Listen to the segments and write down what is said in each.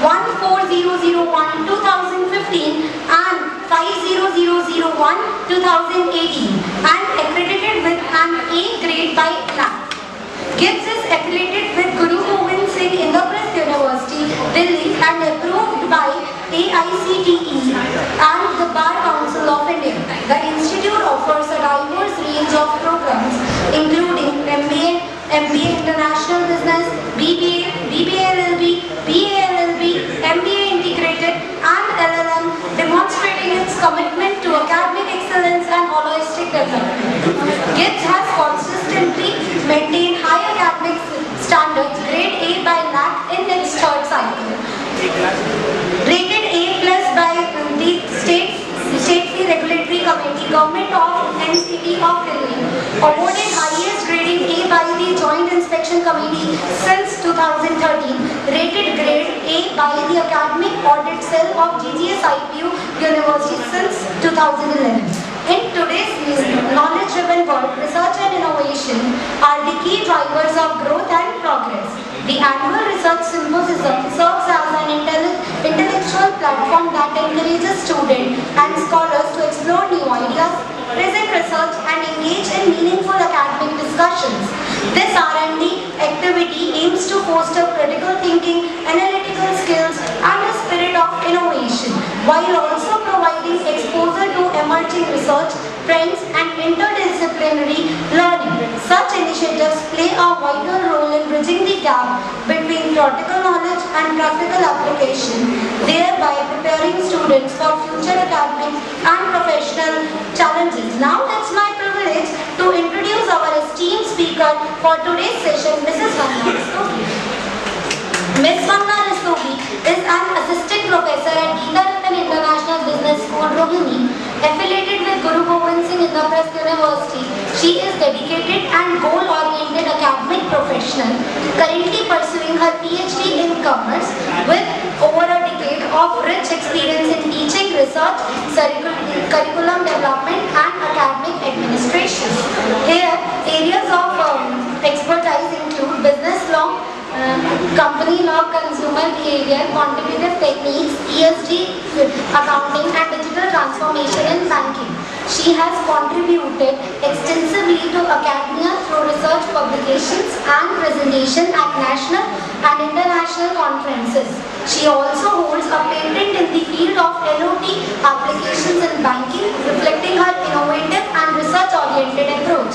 14001 2015 and 50001 2018 and accredited with an A grade by NAAC. Gibbs is affiliated with Guru Gobind Singh Indraprasth University, Delhi and approved by AICTE and the Bar Council of India. The institute offers a diverse range of programs including MBA, MBA International Business, BBA, BBA LLB, BA LLB, MBA Integrated and LLM, demonstrating its commitment to academic excellence and holistic development. Gibbs has consistently maintained high academic standards, grade A by NAAC in its third cycle. Rated A plus by the State Regulatory Committee, Government of NCT of Delhi. Awarded highest grading A by the Joint Inspection Committee since 2013. Rated grade A by the Academic Audit Cell of GGS-IPU University since 2011. In today's knowledge-driven world, research and innovation are the key drivers of growth and progress. The annual research symposium serves as an intellectual platform that encourages students and scholars to explore new ideas, present research and engage in meaningful academic discussions. This R&D activity aims to foster critical thinking, analytical skills and a spirit of innovation, while also providing exposure to emerging research trends and interdisciplinary learning. Such initiatives play a vital role in bridging the gap between theoretical knowledge and practical application, thereby preparing students for future academic and professional challenges. Now it's my privilege to introduce our esteemed speaker for today's session, Mrs. Vandana Rastogi. Ms. Vandana Rastogi is an assistant professor at Geeta Rangan International Business School, Rohini, affiliated with Guru Gobind Singh Indraprasth University. She is dedicated and goal-oriented academic professional, currently pursuing her PhD in commerce with over a decade of rich experience in teaching, research, curriculum development and academic administration. Here, areas of expertise include business law, company law, consumer behavior, quantitative techniques, ESG, accounting and digital transformation in banking. She has contributed extensively to academia through research publications and presentation at national and international conferences. She also holds a patent in the field of LOT applications in banking, reflecting her innovative and research-oriented approach.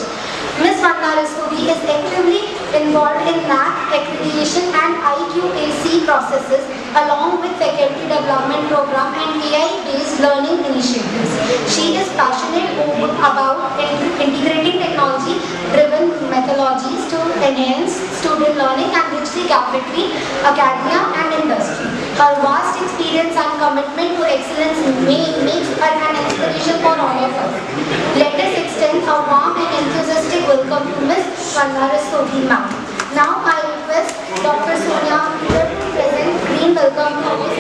Ms. Vandana Rastogi is actively involved in NAAC accreditation and IQAC processes along with faculty development program and AI-based learning initiatives. She is passionate about integrating technology-driven methodologies to enhance student learning and bridge the gap between academia and industry. Her vast experience and commitment to excellence makes her an inspiration for all of us. Let us extend a warm and enthusiastic welcome to Ms. Vandana Rastogi, ma'am. Now I request Dr. Sonia to present green welcome to us.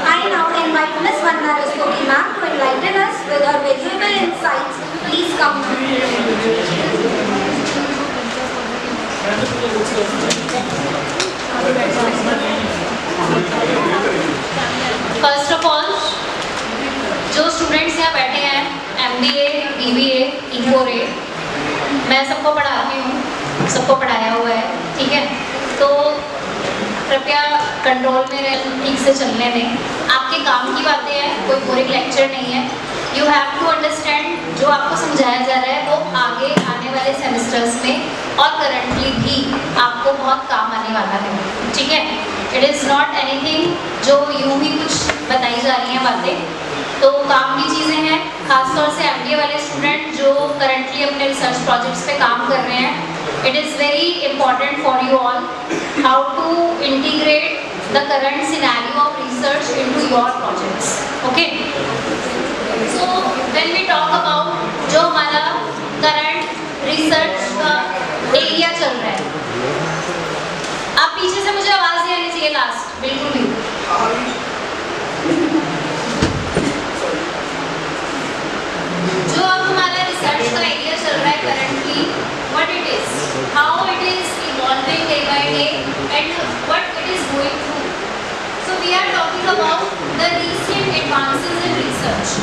I now invite Ms. Vandana Rastogi, ma'am, to enlighten us with her valuable insights. Please come. First of all, जो students यहाँ बैठे हैं, MBA, BBA, E4A, मैं सबको पढ़ाती हूँ, सबको पढ़ाया हुआ है, ठीक है? तो कृपया कंट्रोल में रहें, ठीक से चलने दें। आपके काम की बातें हैं, कोई बोरिंग लेक्चर नहीं है। यू हैव टू अंडरस्टैंड जो आपको समझाया जा रहा है वो आगे आने वाले सेमेस्टर्स में और करंटली भी आपको बहुत काम आने वाला है, ठीक है? इट इज़ नॉट एनीथिंग जो यूं ही कुछ बताई जा रही हैं बातें, तो काम की चीज़ें हैं। खासतौर से MBA वाले स्टूडेंट जो करंटली अपने रिसर्च प्रोजेक्ट्स पे काम कर रहे हैं, it is very important for you all how to integrate the current scenario of research into your projects. Okay? So when we talk about जो हमारा current research का एरिया चल रहा है, आप पीछे से मुझे आवाज नहीं आनी चाहिए लास्ट, बिल्कुल भी। जो अब हमारा रिसर्च का एरिया चल रहा है currently, what it is, how it is evolving day by day and what it is going through. So we are talking about the recent advances in research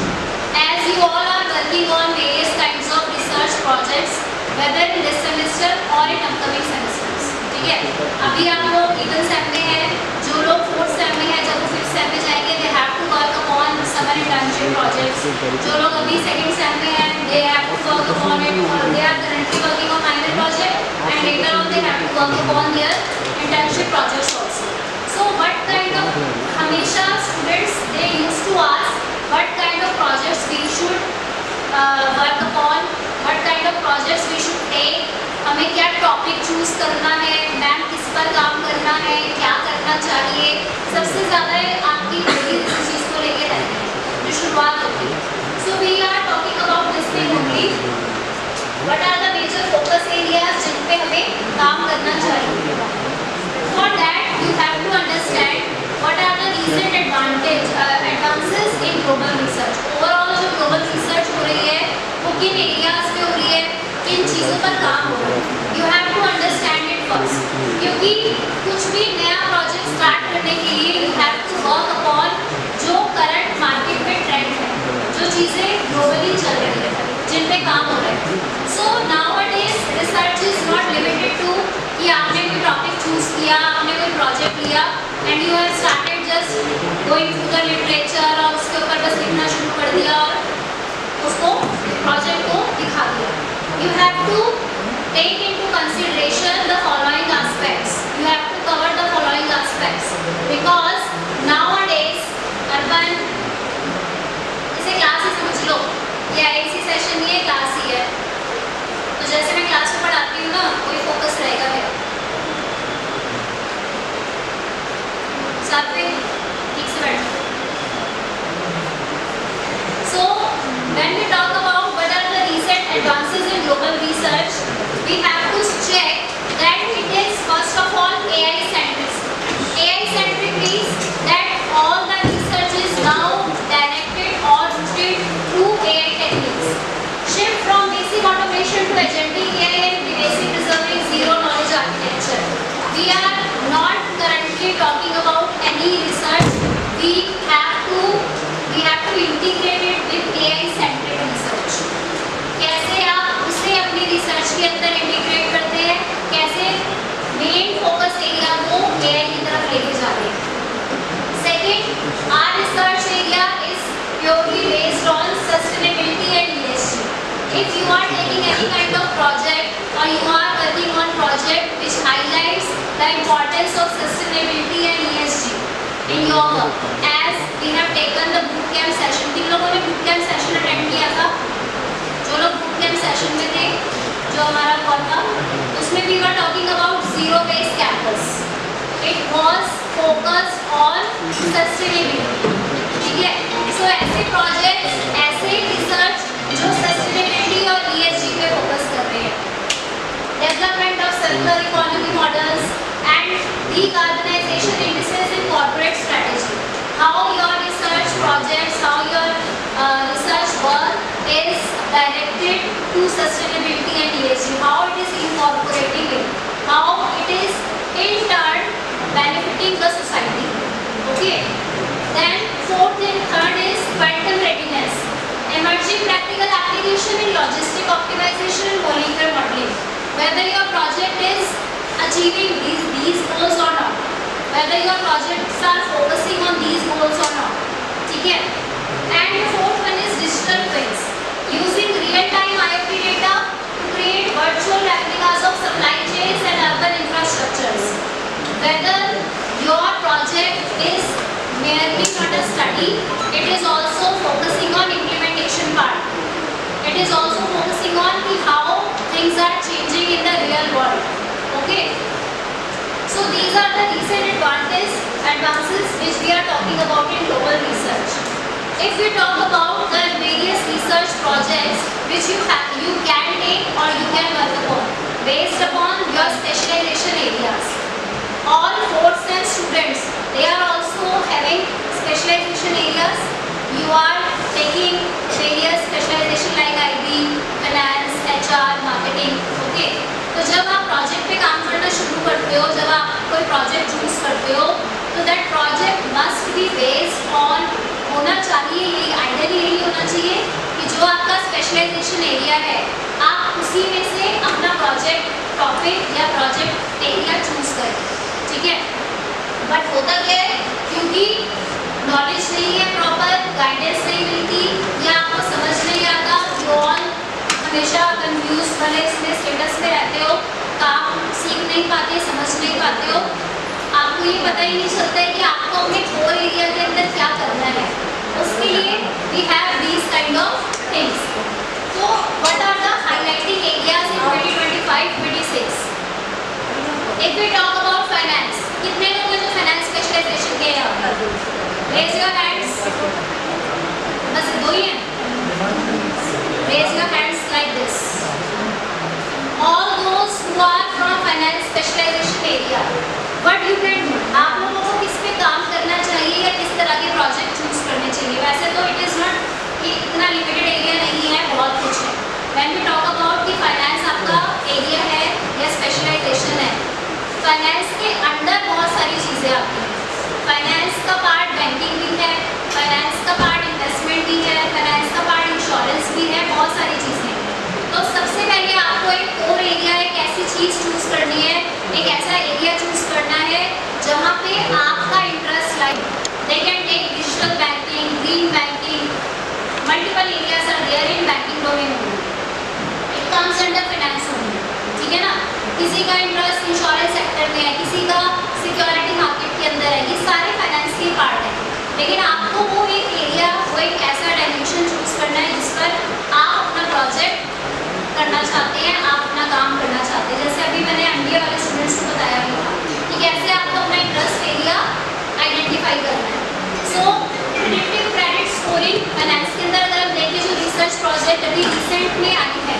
as you all are working on various kinds of research projects whether in this semester or in upcoming semesters, ठीक है। अभी आप लोग even same में हैं, जो लोग fourth same में हैं, जब वो फिफ्थ सेम में जाएंगे they have to work upon summer internship projects, जो लोग अभी सेकंड सेम में हैं they have to work upon it, or they are currently working on minor project and later on they have to work upon their internship projects also. So what kind of, हमेशा students they used to ask what kind of projects we should work upon, what kind of projects we should take, हमें क्या topic choose करना है, ma'am किस पर काम करना है, क्या करना चाहिए, सबसे ज़्यादा आपकी इस चीज़ को लेके रहती है जो शुरुआत होती है। So we are talking about this thing only, what are the major focus areas जिन पे हमें काम करना चाहिए। For that you have to understand what are the recent advances in global research। Overall जो ग्लोबल रिसर्च हो रही है वो किन एरियाज में हो रही है, किन चीज़ों पर काम हो रहा है, you have to understand it first. क्योंकि कुछ भी नया प्रोजेक्ट स्टार्ट करने के लिए you have to work upon जो करंट मार्केट में ट्रेंड है, जो चीज़ें ग्लोबली चल रही है, जिन पे काम हो रहा है। So nowadays research is not limited to कि आपने कोई टॉपिक चूज किया, आपने कोई प्रोजेक्ट लिया and you have started just going through the literature और उसके ऊपर बस लिखना शुरू कर दिया और उसको प्रोजेक्ट को दिखा दिया। You have to take into consideration the following aspects, you have to cover the following aspects because nowadays urban, इसे क्लास ही समझ लो, ये आईसी सेशन नहीं है, क्लास ही है। तो जैसे मैं क्लास में पढ़ाती हूँ ना, कोई फोकस रहेगा मेरा साथ में, ठीक से बैठो। So when we talk about what are the recent advances in global research, we have to check that it is first of all AI centric. AI centric means that all the research is now directed or rooted through AI techniques. Shift from basic automation to agentic AI and basic preserving zero knowledge architecture. We are not currently talking about any research. We have to integrate it with AI centric research. कैसे आप उसे अपनी research के अंदर integrate करते हैं, कैसे main focus area को AI की तरफ लेके जाते हैं। Second, our research area is purely based on sustainability and ESG. If you are taking any kind of project or you are working on project which highlights the importance of sustainability and ESG in your work, as we have taken the boot camp session, किन लोगों ने boot camp session attend किया था? जो लोग boot camp session में थे, जो हमारा कॉल था, उसमें we were talking about zero waste campus. It was focused on sustainability. ठीक है? So ऐसे projects, ऐसे research जो sustainability और ESG पे focus कर रहे हैं, development of circular economy models and decarbonization indices in corporate strategy. How your research projects, how your research work is directed to sustainability and ESG, how it is incorporating it, how it is in turn benefiting the society. Okay. Then fourth and third is quantum readiness, emerging practical application in logistic optimization and molecular modeling. Whether your project is achieving these goals or not, whether your projects are focusing on these goals or not, ठीक है? And the fourth one is digital twins, using real-time IoT data to create virtual replicas of supply chains and urban infrastructures. Whether your project is merely not a study, it is also focusing on implementation part. It is also focusing on how things are changing in the real world. Okay. So these are the recent advances which we are talking about in global research. If we talk about the various research projects which you can take or you can work upon based upon your specialization areas, all कोई project choose करते हो तो that project must be based on, होना चाहिए, यही ideally यही होना चाहिए कि जो आपका स्पेशलाइजेशन एरिया है आप उसी में से अपना प्रोजेक्ट टॉपिक या प्रोजेक्ट एरिया चूज करें, ठीक है। बट होता क्या है, क्योंकि नॉलेज नहीं है, प्रॉपर गाइडेंस नहीं मिलती या आपको समझ नहीं आता, यू ऑल हमेशा कंफ्यूज वाले इसमें स्टेटस में रहते हो, काम सीख नहीं पाते, समझ नहीं पाते हो, आपको ये पता ही नहीं चलता है कि आपको अपने कोर एरिया के अंदर क्या करना है। उसके लिए we have these kind of things. तो what are the highlighting areas in 2025-26? If we talk about finance, कितने लोग हैं जो फाइनेंस स्पेशलाइजेशन के यहाँ पर? Raise your hands. बस दो ही हैं। Raise your hands like this. All those who are from finance specialization area, what you can do? आप लोगों को किस पे काम करना चाहिए या किस तरह के प्रोजेक्ट चूज करने चाहिए? वैसे तो इट इज़ नॉट इतना लिमिटेड एरिया नहीं है, बहुत कुछ है। When we talk about कि फाइनेंस आपका एरिया है या स्पेशलाइजेशन है, फाइनेंस के अंदर बहुत सारी चीज़ें आती हैं। फाइनेंस का पार्ट बैंकिंग भी है, फाइनेंस का पार्ट इन्वेस्टमेंट भी है, फाइनेंस का पार्ट इंश्योरेंस भी है, बहुत सारी चीज़ें। तो सबसे पहले आपको एक कोर एरिया, एक ऐसी चीज़ चूज करनी है, एक ऐसा एरिया चूज करना है जहाँ पे आपका interest like, they can take digital banking, green banking, multiple areas are there in banking domain, it comes under finance only, ठीक है ना। किसी का इंटरेस्ट इंश्योरेंस सेक्टर में है, किसी का सिक्योरिटी मार्केट के अंदर है, ये सारे फाइनेंस के पार्ट है। लेकिन आपको वो एक एरिया, वो एक ऐसा डायमेंशन चूज करना है जिस पर आप अपना प्रोजेक्ट करना चाहते हैं, आप अपना काम करना चाहते हैं। जैसे अभी मैंने एमबीए वाले स्टूडेंट्स को बताया भी था कि कैसे आपको अपना इंटरेस्ट एरिया आइडेंटिफाई करना है। सो प्रेडिक्टिव क्रेडिट स्कोरिंग फाइनेंस के अंदर अगर हम देखें, जो रिसर्च प्रोजेक्ट अभी रिसेंट में आई है,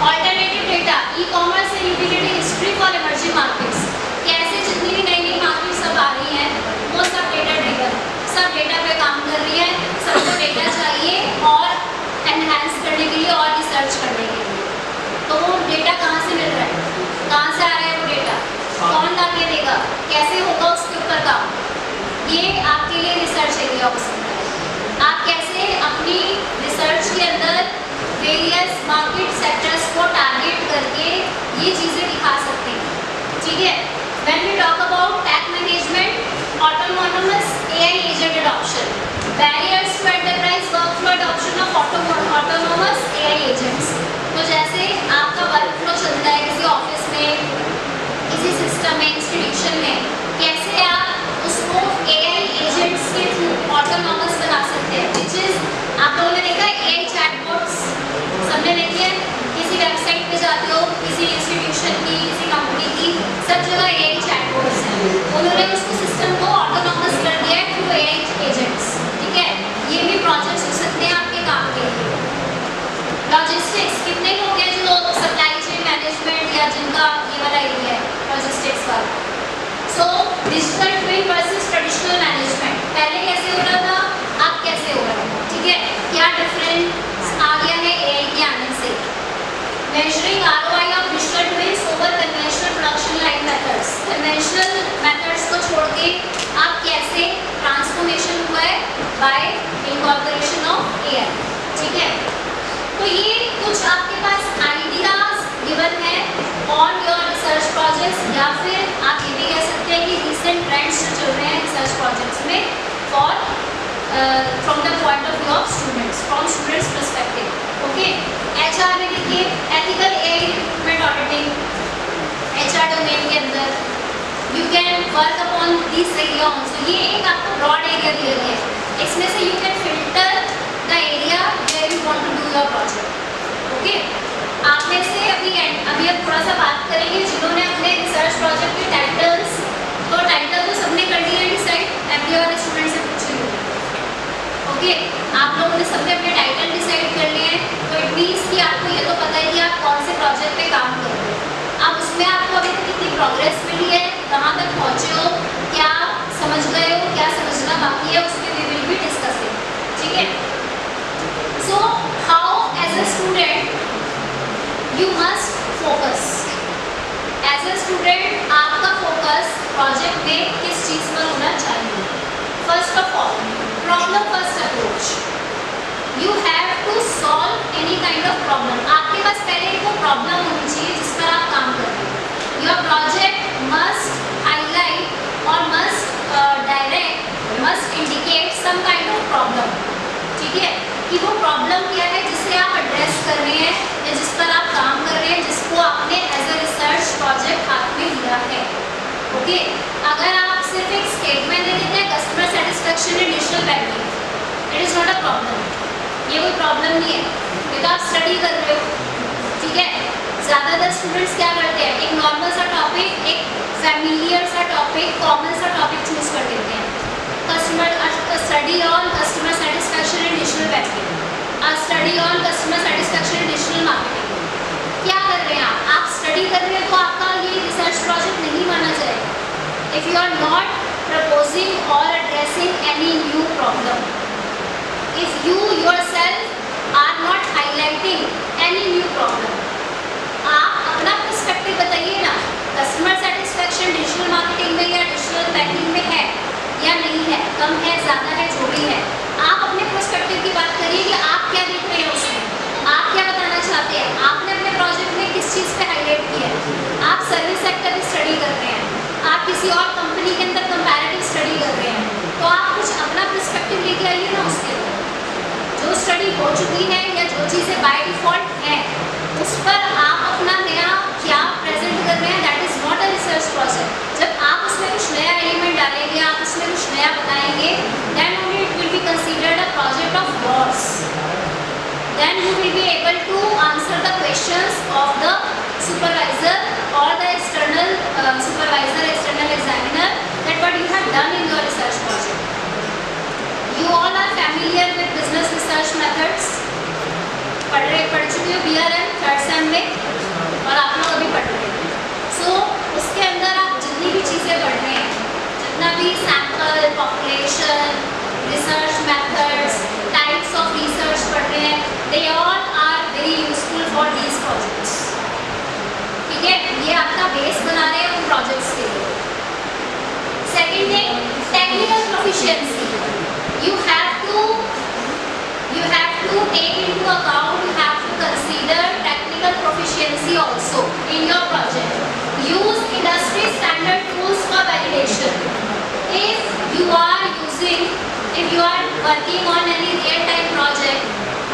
alternative data, e commerce and utility history for emerging markets, कैसे जितनी भी नई नई मार्केट सब आ रही हैं वो सब डेटा ड्रिवन है, सब डेटा पे काम कर रही है, सबको डेटा चाहिए और एनहांस करने के लिए और रिसर्च करने के लिए। तो वो डेटा कहाँ से मिल रहा है, कहाँ से आ रहा है वो डेटा, कौन ला के देगा, कैसे होगा उसके ऊपर काम, ये आपके लिए रिसर्च एरिया हो सकता है। आप कैसे अपनी रिसर्च के अंदर वेरियस मार्केट सेक्टर्स को टारगेट करके ये चीज़ें दिखा सकते हैं, ठीक है। When we talk about tech management, autonomous AI agent adoption, barriers to enterprise workflow adoption of autonomous AI agents। तो जैसे आपका वर्कफ्लो चलता है किसी ऑफिस में, किसी सिस्टम में, इंस्टीट्यूशन में, कैसे आप उसको AI एजेंट्स के थ्रू ऑटोनॉमस बना सकते हैं, विच इज़ आप लोगों ने देखा है AI चैटबॉट्स, सबने देखी है। किसी वेबसाइट पे जाते हो, किसी इंस्टीट्यूशन की, किसी कंपनी की, सब जगह AI चैटबॉट्स हैं, उन्होंने उसको सिस्टम को ऑटोनॉमस कर दिया है थ्रू AI एजेंट्स, ठीक है। ये भी प्रोजेक्ट्स हो सकते हैं आपके काम के लिए। लॉजिस्टिक्स, कितने लोग हैं जो सप्लाई चेन मैनेजमेंट या जिनका ये वाला एरिया है लॉजिस्टिक्स वाला। So digital twin versus traditional management, पहले कैसे हो रहा था, अब कैसे हो रहा है, ठीक है, क्या डिफरेंस आ गया है AI के आने से। Measuring ROI of digital twins over conventional production line methods, conventional methods को छोड़ के आप कैसे ट्रांसफॉर्मेशन हुआ है बाय इनकॉर्पोरेशन ऑफ AI, ठीक है। तो ये कुछ आपके पास आइडियाज गिवन है ऑन योर रिसर्च प्रोजेक्ट्स, या फिर आप ये भी कह सकते हैं कि रिसेंट ट्रेंड्स जो चल रहे हैं रिसर्च प्रोजेक्ट्स में for from the point of view of students, from students perspective, okay. HR में देखिए ethical AI recruitment auditing, HR domain के अंदर you can work upon this area also. ये एक आपको ब्रॉड एरिया दिया गया है, इसमें से you can filter the area where you want to do your project, okay. आप में से अभी अब थोड़ा सा बात करेंगे जिन्होंने अपने रिसर्च प्रोजेक्ट के टाइटल्स, तो टाइटल तो सबने कर दिया डिसाइड, MBA वाले स्टूडेंट से पूछिए, ओके। आप लोगों ने सबने अपने टाइटल डिसाइड कर लिए हैं, तो इट मीन्स कि आपको ये तो पता है कि आप कौन से प्रोजेक्ट पे काम कर रहे हो। अब उसमें आपको अभी तक कितनी प्रोग्रेस मिली है, कहाँ तक पहुँचे हो, क्या समझ गए हो, क्या समझना बाकी है, उसमें वी विल बी डिस्कसिंग, ठीक है। So how as a student you must focus, as a student आपका फोकस फोकस प्रोजेक्ट में किस चीज़ पर होना चाहिए? First of all, problem first approach. You have to solve any kind of problem. आपके पास पहले वो प्रॉब्लम होनी चाहिए जिस पर आप काम कर रहे हैं। योर प्रोजेक्ट मस्ट हाईलाइट और must direct, must indicate some kind of problem. ठीक है, कि वो प्रॉब्लम क्या है जिसे आप एड्रेस कर रहे हैं या जिस पर आप काम कर रहे हैं, जिसको आपने एज अ रिसर्च प्रोजेक्ट हाथ में लिया है। ओके, अगर आप सिर्फ एक स्टेटमेंट दे देते हैं customer satisfaction in digital banking, it is not a problem. ये कोई प्रॉब्लम नहीं है, ये तो आप स्टडी कर रहे हो। ठीक है, ज़्यादातर स्टूडेंट्स क्या करते हैं, एक नॉर्मल सा टॉपिक, एक फैमिलियर सा टॉपिक, कॉमन सा टॉपिक चूज कर लेते हैं। Study on customer satisfaction in digital banking, study on customer satisfaction in digital marketing. क्या कर रहे हैं आप स्टडी कर रहे हैं तो आपका ये रिसर्च प्रोजेक्ट नहीं माना जाएगा if you are not proposing और addressing any new problem, if you yourself are not highlighting any new problem। आप अपना पर्सपेक्टिव बताइए ना, कस्टमर सेटिस्फेक्शन डिजिटल मार्केटिंग में या डिजिटल बैंकिंग में है या नहीं है, कम है, ज़्यादा है, जो भी है, आप अपने पर्सपेक्टिव की बात करिए कि आप क्या देख रहे हैं उसमें, आप क्या बताना चाहते हैं, आपने अपने प्रोजेक्ट में किस चीज़ पे हाईलाइट किया है। आप सर्विस सेक्टर की स्टडी कर रहे हैं, आप किसी और कंपनी के अंदर कंपैरेटिव स्टडी कर रहे हैं, तो आप कुछ अपना पर्सपेक्टिव लेके आइए ना उसके अंदर। जो स्टडी हो चुकी है या जो चीज़ें बाय डिफ़ॉल्ट हैं उस पर आप अपना नया क्या प्रेजेंट कर रहे हैं, that is not a research project. जब आप उसमें कुछ नया एलिमेंट डालेंगे, आप उसमें कुछ नया बताएंगे, then only it will be considered a project of yours. Then you will be able to answer the questions of the supervisor और the external supervisor, external examiner, that what you have done in your research project. You all are familiar with business research methods। पढ़ चुके हो BRM third same में, और आप लोग अभी पढ़ रहे हैं। सो उसके अंदर आप जितनी भी चीज़ें पढ़ रहे हैं, जितना भी sample, population, research methods, types of research पढ़ रहे हैं, they all are very useful for these projects. ठीक है, ये आपका बेस बना रहे हैं उन प्रोजेक्ट्स के लिए। Second thing, technical proficiency. You have to take into account, you have to consider technical proficiency also in your project. Use industry standard tools for validation. If you are working on any real time project,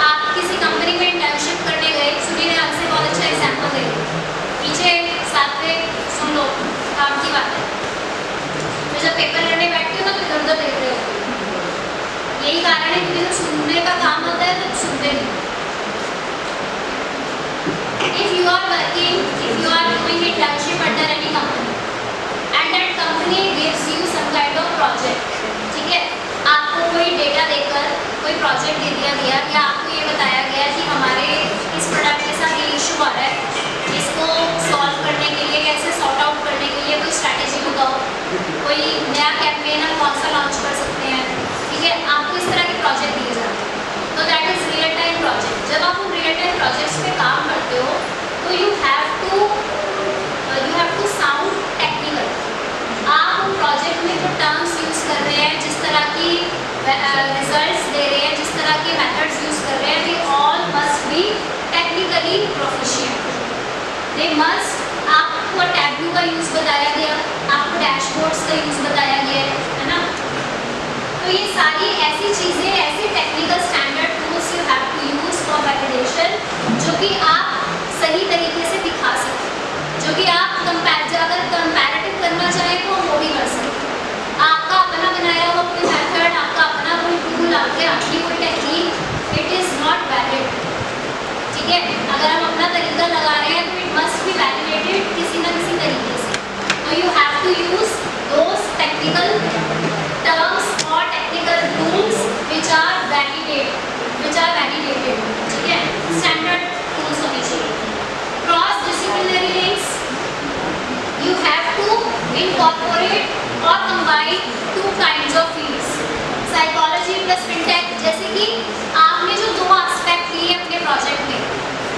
आप किसी company में internship करने गए, सुनी ने आपसे बहुत अच्छा एग्जाम्पल दे, पीछे साथ में सुन लो, काम की बात है। तो जब पेपर करने बैठते हो तो इधर उधर देख रहे हो, यही कारण है कि जब सुनने का काम होता है तो सुनते नहीं। If you are doing internship under any company and that company gives you some kind of project, ठीक है, आपको कोई डेटा देकर कोई प्रोजेक्ट दे दिया गया या आपको ये बताया गया कि हमारे इस प्रोडक्ट के साथ ये इशू आ रहा है, इसको सॉल्व करने के लिए, कैसे सॉर्ट आउट करने के लिए कोई स्ट्रैटेजी बताओ, कोई नया कैंपेन हम कौन सा लॉन्च कर सकते हैं। ठीक है, आपको इस तरह के प्रोजेक्ट दिए जाते हैं, तो that is real time project. जब आप उन रियल टाइम प्रोजेक्ट्स पे काम करते हो तो you have to sound technical. आप उन प्रोजेक्ट में जो टर्म्स यूज़ कर रहे हैं, जिस तरह की रिजल्ट्स दे रहे हैं, जिस तरह के मेथड्स यूज़ कर रहे हैं, they all must be technically proficient. They must, आपको टैब्लू का यूज़ बताया गया, आपको डैशबोर्ड्स का यूज़ बताया गया है ना। तो ये सारी ऐसी चीज़ें, ऐसे technical standard tools you have to use for validation, जो कि आप सही तरीके से दिखा सकें, जो कि आप अगर कंपैरेटिव करना चाहें तो वो भी कर सकते। आपका अपना बनाया हुआ कोई मेथड, आपका अपना कोई टूल, आपकी कोई technique, it is not valid. ठीक है, अगर हम अपना तरीका लगा रहे हैं तो इट मस्ट बी वैलिडेटेड किसी न किसी तरीके से। तो you have to use those technical terms or technical tools which are validated, ठीक है, standard tools होनी चाहिए। Cross disciplinary links, you have to incorporate or combine two kinds of fields, psychology plus fintech। जैसे कि आपने जो दो aspect लिए अपने प्रोजेक्ट में,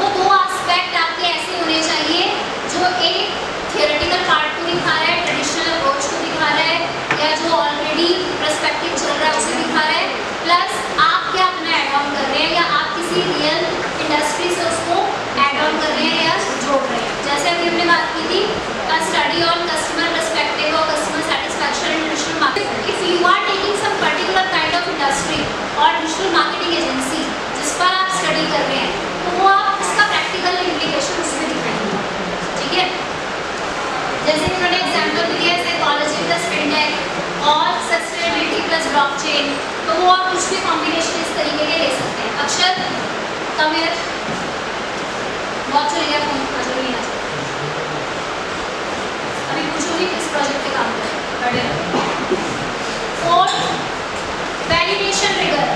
वो दो aspect आपके ऐसे होने चाहिए जो एक theoretical part को दिखा रहा है, traditional इंडस्ट्री और डिजिटल मार्केटिंग एजेंसी जिस पर आप स्टडी कर रहे हैं, तो वो आप उसका प्रैक्टिकल इम्प्लीकेशन उसमें दिखाएंगे, ठीक है। जैसे इन्होंने एग्जाम्पल दिया है साइकोलॉजी प्लस फिनटेक और सस्टेनेबिलिटी प्लस ब्लॉकचेन, तो वो आप कुछ भी कॉम्बिनेशन इस तरीके के ले सकते हैं। अक्षर कमियर बहुत चल गया फोन, आ जाओ नहीं आ जाओ, अभी पूछूंगी किस प्रोजेक्ट पे काम कर रहे हैं। फोर्थ वैलिडेशन रिगर,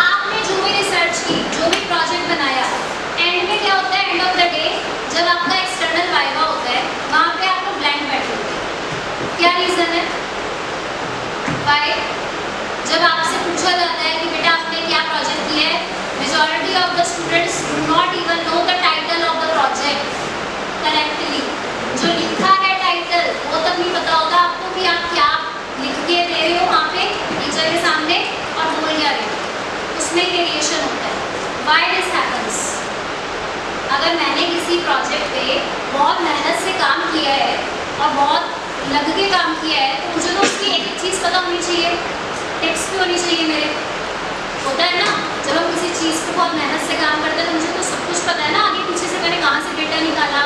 आपने जो भी रिसर्च की, जो भी प्रोजेक्ट बनाया, एंड में क्या होता है, एंड ऑफ द डे जब आपका एक्सटर्नल वाइवा होता है वहाँ पे आप लोग ब्लैंक बैठे होते हैं। क्या रीज़न है? वाई? जब आपसे पूछा जाता है कि बेटा आपने क्या प्रोजेक्ट किया है, majority of the students do not even know the title of the project correctly. जो लिखा है टाइटल वो तक नहीं पता होता आपको कि आप क्या लिख के दे रहे हो वहाँ पे टीचर के सामने और बोल क्या रहे हो, उसमें वेरिएशन होता है। Why this happens? अगर मैंने किसी प्रोजेक्ट पे बहुत मेहनत से काम किया है और बहुत लग के काम किया है, तो मुझे तो उसकी एक एक चीज़ पता होनी चाहिए, टिप्स भी होनी चाहिए मेरे। होता है ना, जब हम किसी चीज़ को बहुत मेहनत से काम करते हैं तो मुझे तो सब कुछ पता है ना, आगे पीछे से मैंने कहाँ से डेटा निकाला,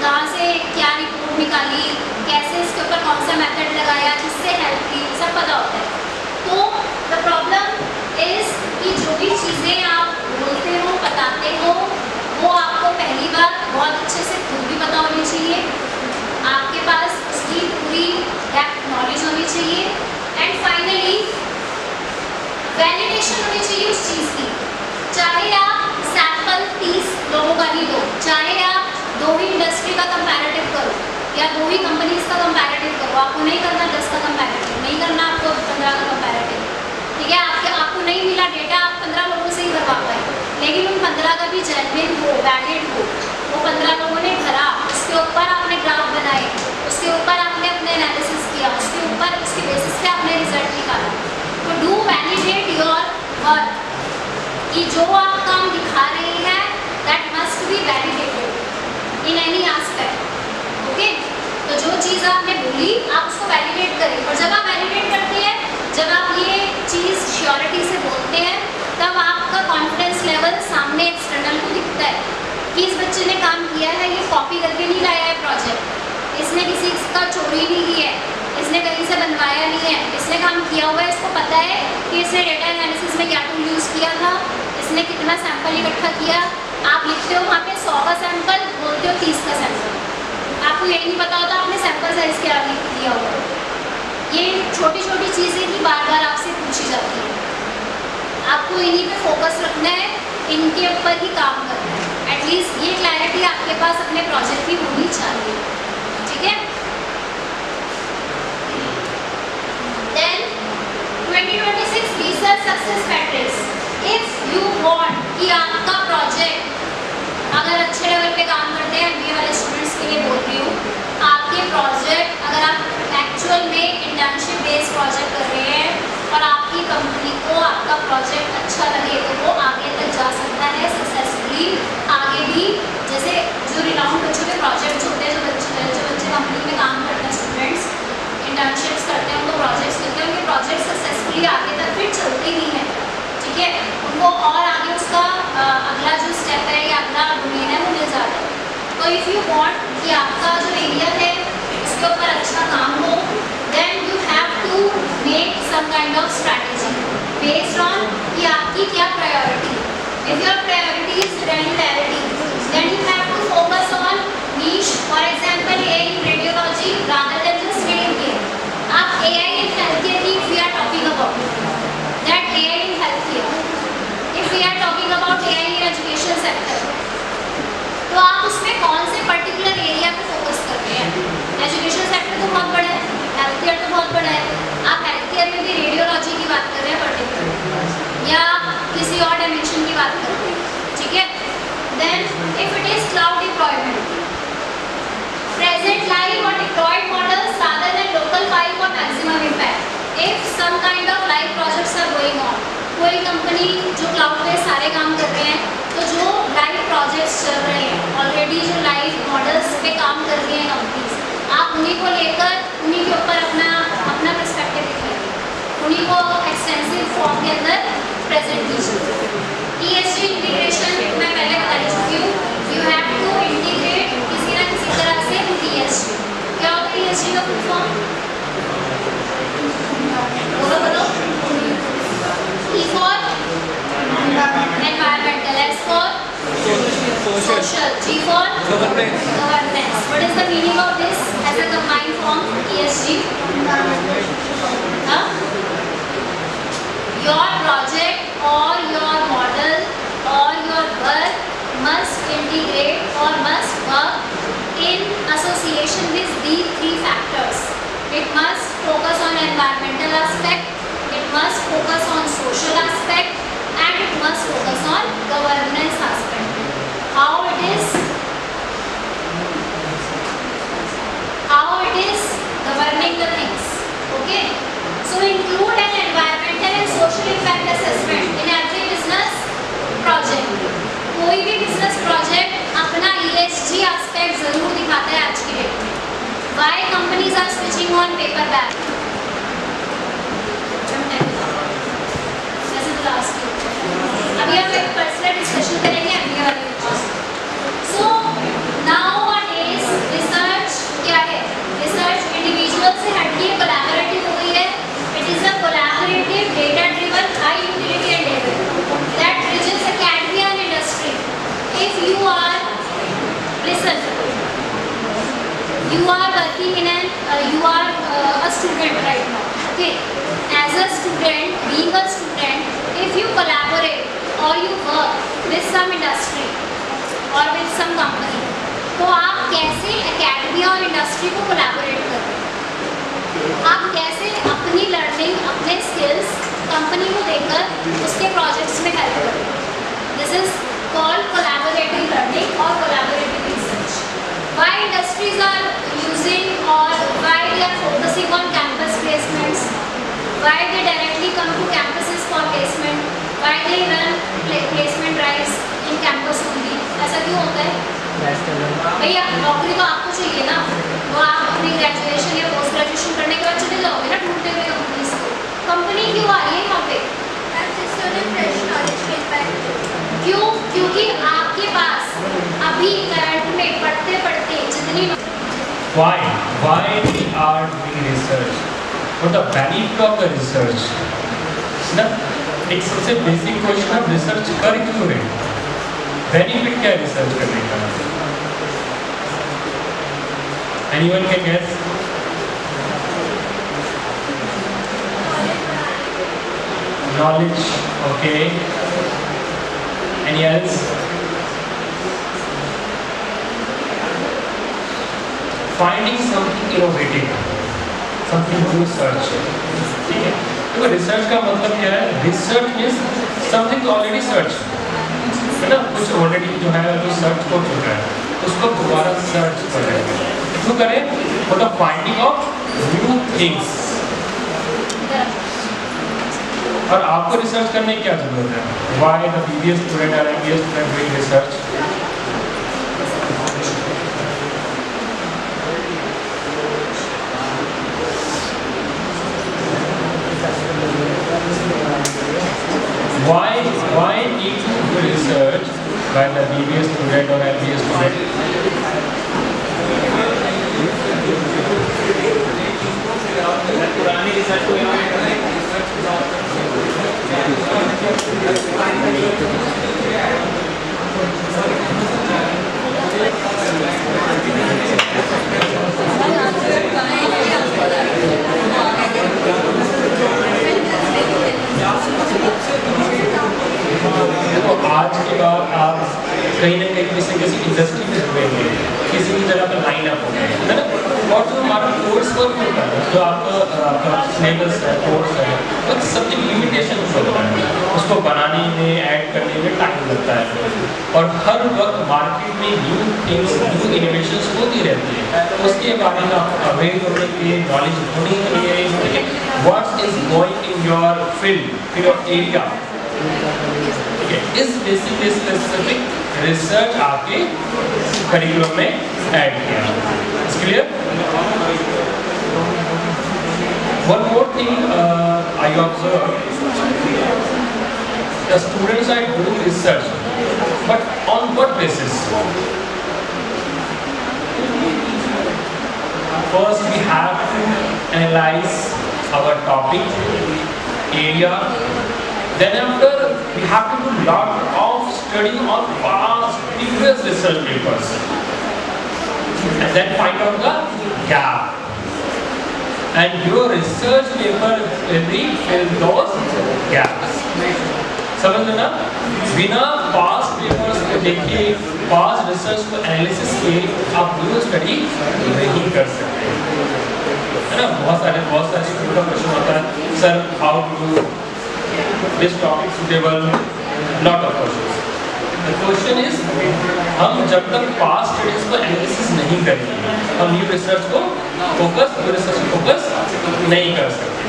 कहाँ से क्या रिपोर्ट निकाली, कैसे इसके ऊपर कौन सा मेथड लगाया, किससे हेल्प की, सब पता होता है। तो द प्रॉब्लम इज़ कि जो भी चीज़ें आप बोलते हो, बताते हो, वो आपको पहली बार बहुत अच्छे से खुद भी पता होनी चाहिए, आपके पास उसकी पूरी डेप्थ नॉलेज होनी चाहिए, एंड फाइनली वैलिडेशन होनी चाहिए उस चीज़ की। चाहे आप सैंपल 30 लोगों का ही दो, चाहे आप 2 ही इंडस्ट्री का कंपैरेटिव करो या 2 ही कंपनीज का कंपैरेटिव करो, आपको नहीं करना 10 का कंपैरेटिव, नहीं करना आपको 15 का कंपैरेटिव, ठीक है। आपको नहीं मिला डेटा, आप 15 लोगों से ही करवा पाए, लेकिन उन 15 का भी जेन्युइन हो, वैलिड हो, वो 15 लोगों ने भरा, उसके ऊपर आपने ग्राफ बनाए, उसके ऊपर आपने अपने एनालिसिस किया, उसके ऊपर उसके बेसिस पे आपने रिजल्ट निकाला। तो डू वैलिडेट योर वर्क, कि जो आप काम दिखा रहे हैं that must be validated in any aspect, okay. तो जो चीज़ आपने बोली आप उसको वैलिडेट करें, और जब आप वैलिडेट करते हैं, जब आप ये चीज़ श्योरिटी से बोलते हैं, तब आपका कॉन्फिडेंस लेवल सामने एक्सटर्नल को दिखता है कि इस बच्चे ने काम किया है, ये कॉपी करके नहीं लाया है प्रोजेक्ट, इसने किसी का चोरी नहीं की है, इसने कहीं से बनवाया नहीं है, इसने काम किया हुआ है, इसको पता है कि इसने डेटा एनालिसिस में क्या टूल यूज़ किया था, इसने कितना सैंपल इकट्ठा किया। आप लिखते हो वहाँ पे 100 का सैंपल, बोलते हो 30 का सैंपल, आपको यही नहीं पता होता आपने सैंपल साइज क्या दिया हुआ। ये छोटी छोटी चीज़ें ही बार बार आपसे पूछी जाती हैं, आपको इन्हीं पे फोकस रखना है, इनके ऊपर ही काम करना है। एटलीस्ट ये क्लैरिटी आपके पास अपने प्रोजेक्ट की होनी चाहिए, ठीक है। Then 2026 research success metrics, if you want कि आपका प्रोजेक्ट अगर अच्छे लेवल पे काम करते हैं, MBA वाले स्टूडेंट्स के लिए बोल रही हूँ, आपके प्रोजेक्ट अगर आप एक्चुअल में इंटर्नशिप बेस्ड प्रोजेक्ट कर रहे हैं और आपकी कंपनी को आपका प्रोजेक्ट अच्छा लगे, तो वो आगे तक जा सकता है सक्सेसफुली। आगे भी जैसे जो रिनाउंड बच्चों के प्रोजेक्ट्स होते हैं, जो बच्चे कंपनी में काम करते हैं, स्टूडेंट्स इंटर्नशिप्स करते हैं, उनको प्रोजेक्ट्स देते हैं, उनके प्रोजेक्ट सक्सेसफुली आगे तक फिर चलते ही हैं, ठीक है। उनको और आगे उसका अगला जो स्टेप है या अगला डोमेन है वो मिल जाता है। तो इफ़ यू वांट कि आपका जो एरिया है उसके ऊपर अच्छा काम हो, then you have to make some kind of strategy based on कि आपकी क्या priority. If your priority is granularity, then you have to focus on niche, for example AI in radiology rather than just health care. आप AI in health care की we are talking about that AI in health care, if we are talking about AI in education sector, तो आप उसमें कौन से particular area पे focus कर रहे हैं। एजुकेशन सेक्टर तो बहुत बड़ा है, हेल्थ केयर तो बहुत बड़ा है, आप हेल्थ केयर में भी रेडियोलॉजी की बात कर रहे हैं पर्टिकुलर, या किसी और डायमेंशन की बात कर रहे हैं, ठीक है। Then if it is cloud deployment, present live और deployed models rather than local file for maximum impact. If some kind of live projects are going on, कोई कंपनी जो क्लाउड पे सारे काम कर रहे हैं, तो जो लाइव प्रोजेक्ट्स चल रहे हैं ऑलरेडी, जो लाइव मॉडल्स पे काम कर रही हैं कंपनीज, आप उन्हीं को लेकर उन्हीं के ऊपर अपना पर्सपेक्टिव दिखाइए, उन्हीं को फॉर्म के अंदर प्रेजेंट कीजिए। ESG इंटीग्रेशन मैं पहले बता चुकी हूँ, यू हैव टू इंटीग्रेट किसी ना किसी तरह से विद ESG। क्या होता है ESG का फुल फॉर्म? बोलो। E for environmental, S for social, G for governance. What is the meaning of this as a combined form? ESG. Your project or your model or your work must integrate or must work in association with these three factors. It must focus on environmental aspect, it must focus on social aspect, and it must focus on governance aspect. How it is governing the things. Okay, so include an environmental and social impact assessment in every business project. कोई भी business project अपना ESG aspect जरूर दिखाता है आज की date में. Why companies are switching on paper bag? अभी हम एक पर्सनल डिस्कशन करेंगे MBA वाले के पास. So nowadays research क्या है? Research individual से हटके collaborative हो गई है. It is a collaborative, data-driven, high-utility endeavor that bridges academia and industry. If you are, listen, you are working in an, you are a student right now. Okay, as a student, being a student, if you collaborate or you work with some industry or with some company, तो आप कैसे academia और industry को collaborate करें? आप कैसे अपनी learning, अपने स्किल्स कंपनी को देकर उसके प्रोजेक्ट्स में हेल्प करें? This is called collaborative learning और collaborative research. Why industries are using और why they are focusing on campus placements, why they directly come to campuses for placement, why they run placement drives in campus only? ऐसा क्यों होता है? भैया नौकरी तो आपको चाहिए ना, वो आप अपनी ग्रेजुएशन या पोस्ट ग्रेजुएशन करने के बाद चले जाओगे ना ढूंढते हुए कंपनीज को. कंपनी क्यों आ रही है यहाँ पे? क्यों? क्योंकि आपके पास अभी करंट में पढ़ते पढ़ते जितनी Why we are doing research? What the benefit of the research? ना एक सबसे बेसिक क्वेश्चन है, रिसर्च कर क्यों रहे? बेनिफिट क्या है रिसर्च करने का? Anyone can guess? Knowledge, okay. Any else? Finding something innovative, something to search. ठीक है? तो रिसर्च का मतलब क्या है? Research means something already search है ना, कुछ ऑलरेडी जो है जो सर्च हो चुका है उसको दोबारा सर्च करें. क्यों करें? For the finding of new things. और आपको रिसर्च करने की क्या जरूरत है? व्हाई द BBA स्टूडेंट और MBA student doing research? Why need to do research by the BBA student or MBA student? पुरानी रिसर्च को देखो आज के बाद आप कहीं ना कहीं किसी इंडस्ट्री में जुड़ेंगे, किसी भी जगह पर लाइन अप होंगे, है ना. और जो हमारा कोर्स वर्क होता है, जो आपका सिलेबस है, कोर्स है, तो सबकी लिमिटेशन होता है. उसको बनाने में, ऐड करने में टाइम लगता है. और हर वक्त मार्केट में न्यू थिंग्स, न्यू इनोवेशंस होती रहती है. उसके बारे में आपको अवेयर होने के लिए, नॉलेज होनी चाहिए. What is going in your field, your area. इस बेसिकली स्पेसिफिक रिसर्च आपके करिकुलम में ऐड किया. It's clear? One more thing I observe the students are doing research, but on what basis? First, we have to analyze our topic, area. Then after, we have to do lot of study on past previous research papers. And then find out the gap. And your research paper will be fill those gaps. समझ लेना, बिना past papers को देखे, past research को analysis के आप new study नहीं कर सकते, है ना? बहुत सारे स्टूडेंट का क्वेश्चन होता है, sir how to do this topic suitable, lot of questions. The question is, हम जब तक past studies को analysis नहीं करेंगे, हम न्यू रिसर्च को फोकस नहीं कर सकते.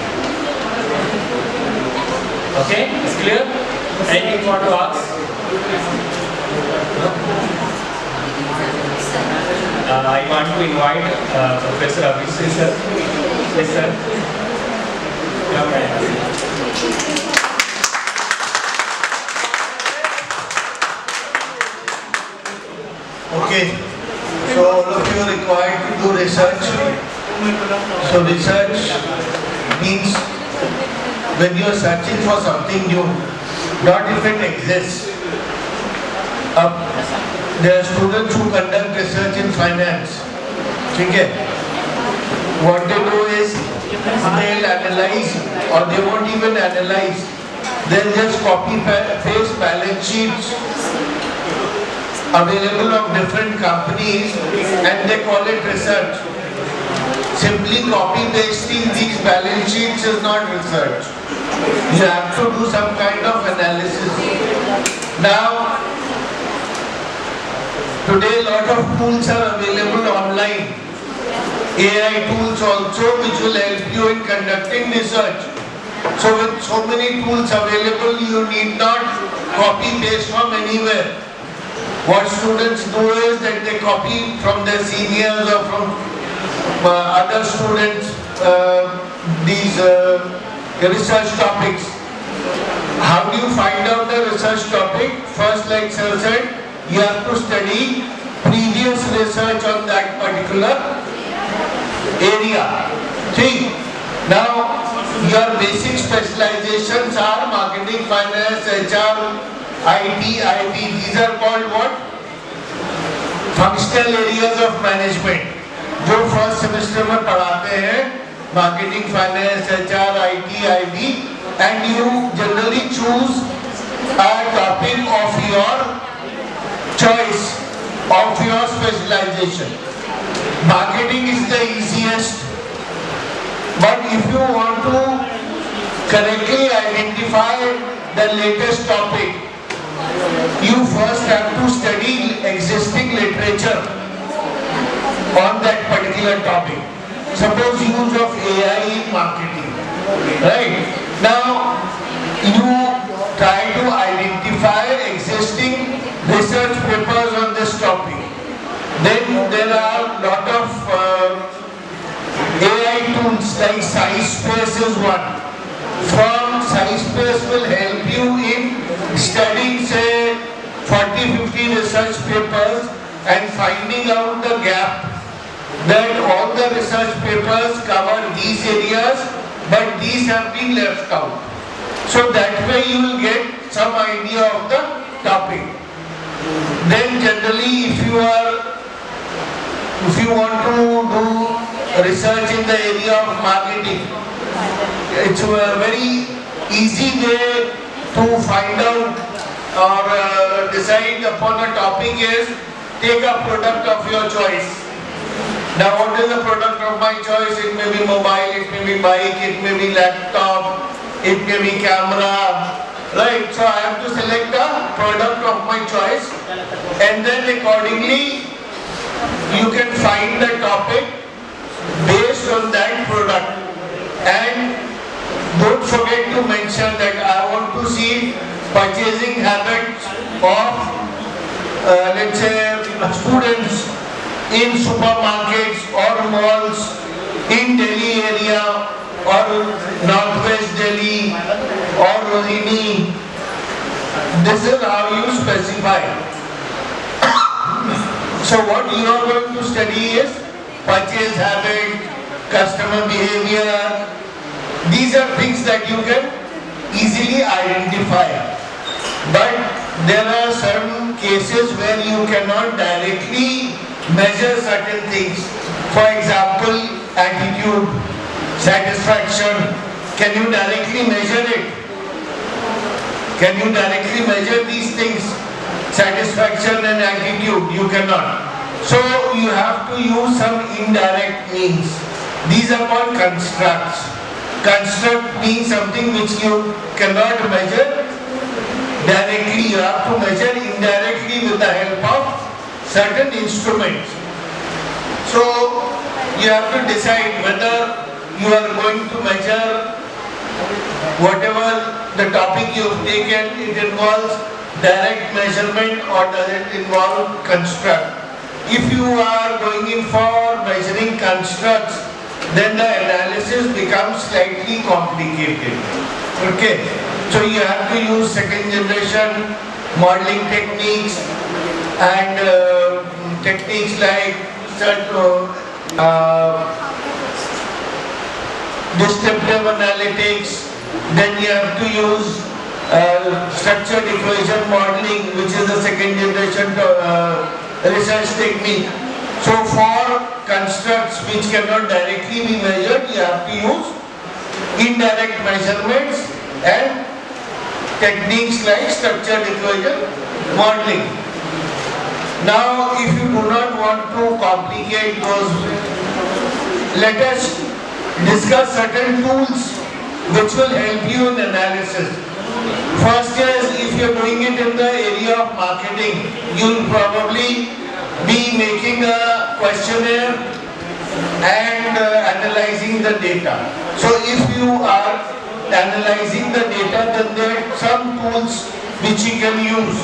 Okay, it's clear? Anything you want to ask? I want to invite Professor Abhishek sir. Yes, sir. Okay. So all of you are required to do research. So research means when you are searching for something new, not if it exists. There are students who conduct research in finance. Okay? What they do is they'll analyze, or they won't even analyze. They'll just copy paste balance sheets available of different companies and they call it research. Simply copy pasting these balance sheets is not research. You have to do some kind of analysis. Now, today a lot of tools are available online. AI tools also which will help you in conducting research. So with so many tools available, you need not copy paste from anywhere. What students do is that they copy from their seniors or from other students these research topics. How do you find out the research topic? First, like sir said, you have to study previous research on that particular area. See, now your basic specializations are marketing, finance, HR, IT, IB. These are called what? Functional areas of management. जो first semester में पढ़ाते हैं, marketing, finance, HR, IT, IB, and you generally choose a topic of your choice, of your specialization. Marketing is the easiest, but if you want to correctly identify the latest topic, you first have to study existing literature on that particular topic. Suppose use of AI in marketing, right? Now, you try to identify existing research papers on this topic. Then there are lot of AI tools like SciSpace is one. From SciSpace will help you in studying say 40-50 research papers and finding out the gap that all the research papers cover these areas but these have been left out. So that way you will get some idea of the topic. Then generally if you want to do research in the area of marketing, it's a very easy way to find out or decide upon a topic is take a product of your choice. Now what is the product of my choice? It may be mobile, it may be bike, it may be laptop, it may be camera, right? So I have to select a product of my choice and then accordingly you can find the topic based on that product. And don't forget to mention that I want to see purchasing habits of let's say students in supermarkets or malls in Delhi area or Northwest Delhi or Rohini This is how you specify. So what you are going to study is purchase habit, customer behavior. These are things that you can easily identify. But there are certain cases where you cannot directly measure certain things. For example, attitude, satisfaction. Can you directly measure it? Can you directly measure these things? Satisfaction and attitude, you cannot. So you have to use some indirect means. These are called constructs. Construct means something which you cannot measure directly. You have to measure indirectly with the help of certain instruments. So you have to decide whether you are going to measure whatever the topic you have taken, it involves direct measurement or does it involve construct. If you are going in for measuring constructs, then the analysis becomes slightly complicated. Okay, so you have to use second generation modeling techniques and techniques like descriptive analytics. Then you have to use structured equation modeling, which is the second generation research technique. So for constructs which cannot directly be measured, you have to use indirect measurements and techniques like structured equation modeling. Now, if you do not want to complicate those, let us discuss certain tools which will help you in analysis. First is, if you are doing it in the area of marketing, you will probably be making a questionnaire and analyzing the data. So if you are analyzing the data, then there are some tools which you can use.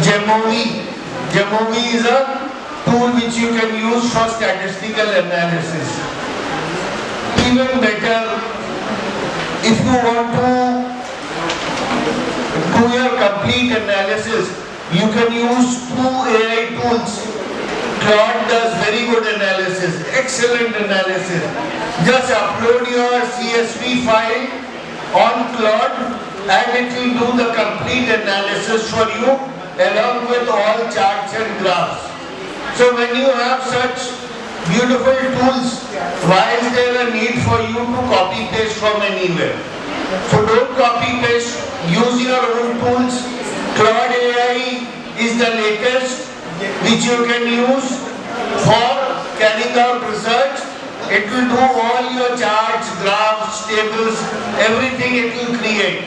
Jamovi. Jamovi is a tool which you can use for statistical analysis. Even better, if you want to do your complete analysis, you can use two AI tools. Claude does very good analysis, excellent analysis. Just upload your CSV file on Claude and it will do the complete analysis for you along with all charts and graphs. So when you have such beautiful tools, why is there a need for you to copy paste from anywhere? So don't copy paste, use your own tools. Claude AI is the latest which you can use for carrying out research. It will do all your charts, graphs, tables, everything it will create.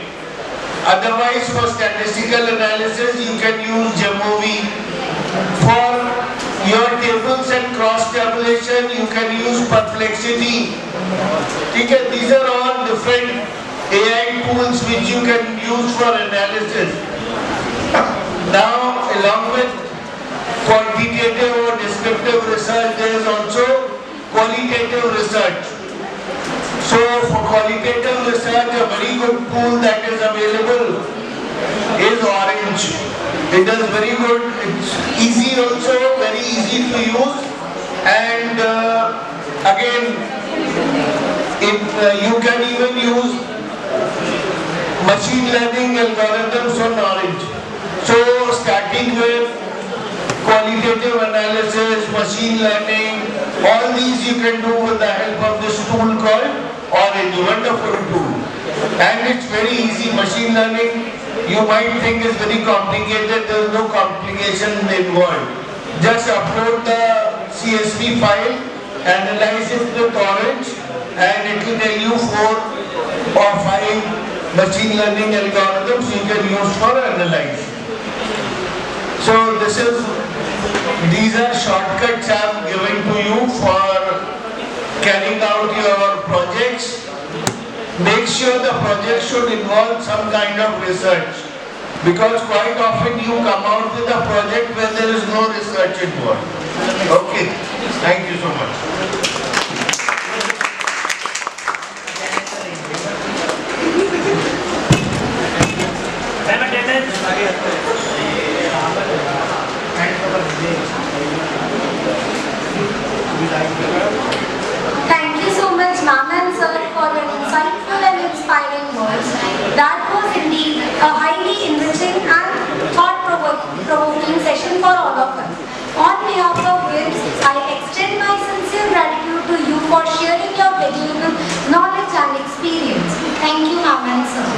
Otherwise, for statistical analysis, you can use Jamovi. For your tables and cross tabulation, you can use Perplexity. Okay, these are all different AI tools which you can use for analysis. Now, along with quantitative or descriptive research, there is also qualitative research. So for qualitative research, a very good tool that is available is Orange. It is very good, it's easy also, very easy to use, and again, you can even use machine learning algorithms on Orange. So starting with qualitative analysis, machine learning, all these you can do with the help of this tool called Orange, wonderful tool. And it's very easy. Machine learning, you might think is very complicated, there is no complication involved. Just upload the CSV file, analyze it with Orange, and it will tell you 4 or 5 machine learning algorithms you can use for analyze. So these are shortcuts I am giving to you for carrying out your projects. Make sure the project should involve some kind of research, because quite often you come out with a project where there is no research involved. Okay, thank you so much. Attendance. Thank you so much, ma'am and sir, for your insightful and inspiring words. That was indeed a highly enriching and thought-provoking session for all of us. On behalf of WIPS, I extend my sincere gratitude to you for sharing your valuable knowledge and experience. Thank you, ma'am and sir.